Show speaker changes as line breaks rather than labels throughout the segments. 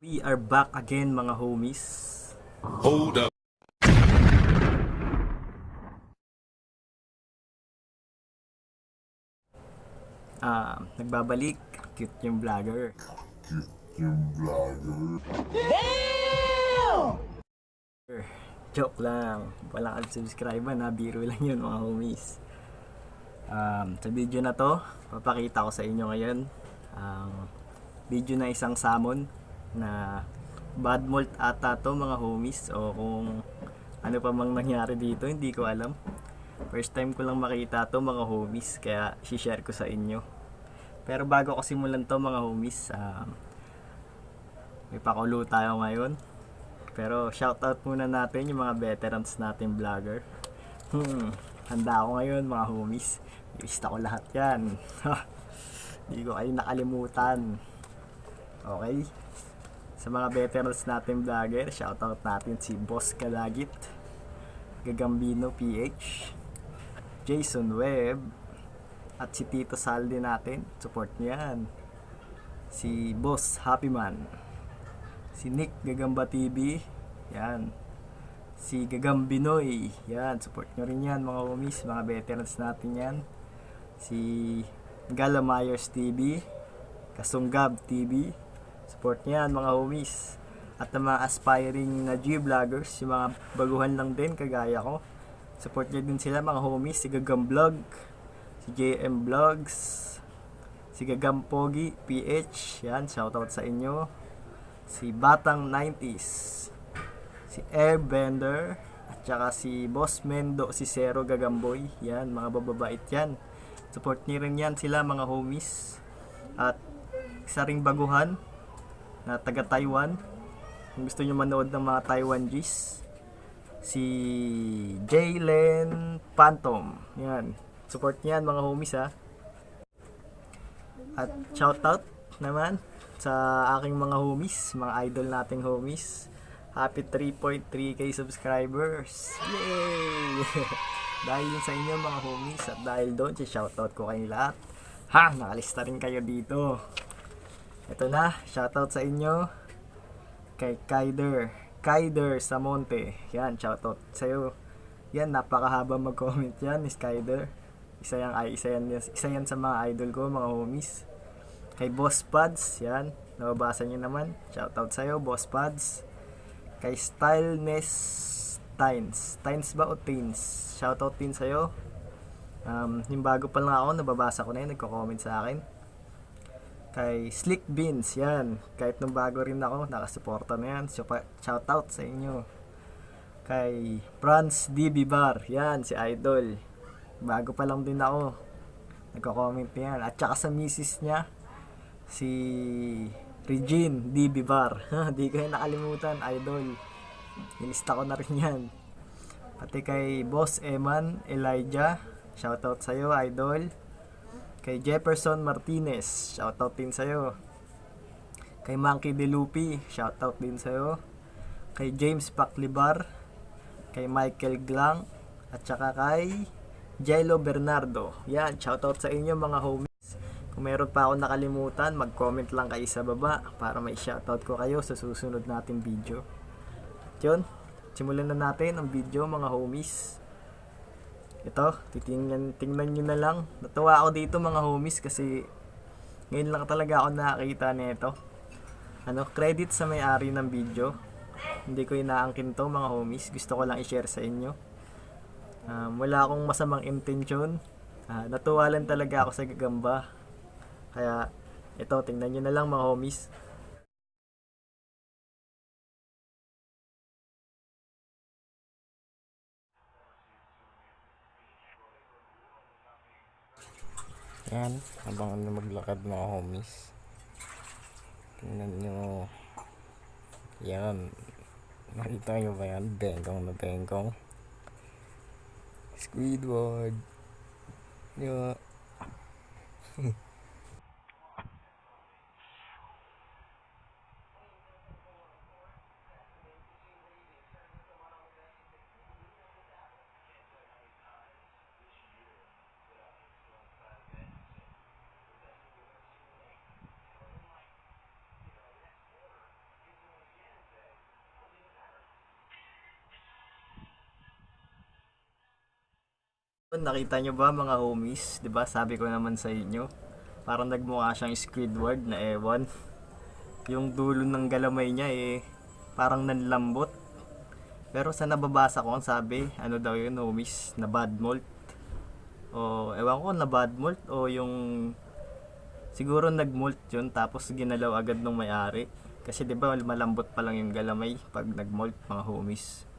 We are back again mga homies.
Hold up.
Nagbabalik, cute yung vlogger. Joke lang, wala kang subscriber na, biro lang yun mga homies. Sa video na to, papakita ko sa inyo ngayon ang video na isang salmon na bad molt ata to mga homies, o kung ano pa mang nangyari dito, hindi ko alam. First time ko lang makita to mga homies, kaya share ko sa inyo. Pero bago ko simulan to mga homies, may pakulo tayo ngayon. Pero shoutout muna natin yung mga veterans natin vlogger. Handa ako ngayon mga homies. Lista ko lahat yan. Hindi ko kayo nakalimutan. Okay? Sa mga veterans natin vlogger, shoutout natin si Boss Kalagit, Gagambino PH, Jason Webb, at si Tito Saldi natin. Support nyo yan. Si Boss Happy Man, si Nick Gagamba TV, yan. Si Gagambinoy, yan. Support nyo rin yan mga homies, mga veterans natin yan. Si Gala Myers TV, Kasunggab TV, support nyo yan mga homies. At ang mga aspiring na G-vloggers, yung mga baguhan lang din kagaya ko, support nyo din sila mga homies. Si Gagam Vlog, si JM Vlogs, si Gagam Pogi PH, yan, shoutout sa inyo. Si Batang 90s, si Airbender, at saka si Boss Mendo, si Zero Gagamboy, yan, mga bababait yan. Support niyo rin yan sila mga homies. At isa ring baguhan na taga Taiwan, kung gusto nyo manood ng mga Taiwan G's, si Jaylen Phantom, yan, support niyan mga homies ha. At shoutout naman sa aking mga homies, mga idol nating homies. Happy 3.3k subscribers. Yay! Dahil sa inyo mga homies, at dahil doon, shoutout ko kayong lahat. Ha! Nakalista rin kayo dito. Ito na, shoutout sa inyo kay Kaider Samonte. Yan, shoutout sa'yo. Yan, napakahaba mag-comment yan, Miss Kaider. Isa yan sa mga idol ko mga homies. Kay Boss Pads, yan, nababasa nyo naman, shoutout sa'yo Boss Pads. Kay Styleness Tines ba o Teens, shoutout din sa'yo. Yung bago pa lang ako, nababasa ko na yun, nagko-comment sa akin. Kay Slick Beans, yan, kahit nung bago rin ako, nakasuporta na yan, shoutout sa inyo. Kay Franz DB Bar, yan, si Idol, bago pa lang din ako, nagko-comment na yan. At saka sa misis niya, si Regine DB Bar, di ko yung nakalimutan, Idol, nilista ko na rin yan. Pati kay Boss Eman Elijah, shoutout sa'yo Idol. Kay Jefferson Martinez, shoutout din sa'yo. Kay Monkey Delupi, shoutout din sa'yo. Kay James Paclibar, kay Michael Glang, at saka kay Jello Bernardo, yan, shoutout sa inyo mga homies. Kung meron pa ako nakalimutan, mag-comment lang kayo sa baba para may shoutout ko kayo sa susunod nating video. At yun, simulan na natin ang video mga homies. Ito, tingnan nyo na lang. Natuwa ako dito mga homies kasi ngayon lang talaga ako nakakita nito. Credit sa may-ari ng video. Hindi ko inaangkin to mga homies. Gusto ko lang i-share sa inyo. Wala akong masamang intention. Natuwa lang talaga ako sa gagamba. Kaya ito, tingnan nyo na lang mga homies.
Yan, habang maglakad mga homies, tingnan nyo yan, nakita nyo ba yan, bengkong na bengkong Squidward, yeah.
Nakita nyo ba mga homies? 'Di ba sabi ko naman sa inyo, parang nagmukha siyang Squidward na ewan. Yung dulo ng galamay niya parang nanlambot. Pero sa nababasa ko, ang sabi, ano daw yun homies, na bad molt. O ewan ko na bad molt o yung siguro nagmolt yun tapos ginalaw agad ng may-ari. Kasi 'di ba malambot pa lang yung galamay pag nagmolt mga homies.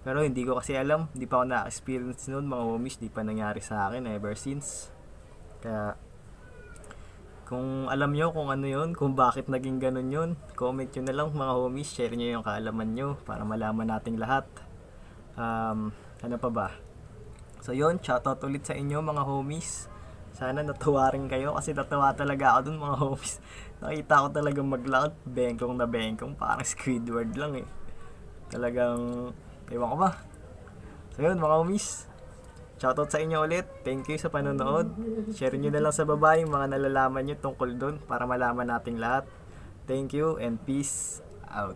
Pero hindi ko kasi alam, hindi pa ako na-experience noon mga homies, di pa nangyari sa akin ever since. Kaya kung alam nyo kung ano yun, kung bakit naging ganun yun, comment nyo na lang mga homies, share nyo yung kaalaman nyo para malaman nating lahat. Ano pa ba? So yun, shoutout ulit sa inyo mga homies. Sana natuwa rin kayo kasi natuwa talaga ako dun mga homies. Nakita ko talagang maglakad, bengkong na bengkong, parang Squidward lang eh. Talagang ewan ko ba. So yun mga homies, shoutout sa inyo ulit. Thank you sa panonood. Share nyo na lang sa baba yung mga nalalaman nyo tungkol dun para malaman nating lahat. Thank you and peace out.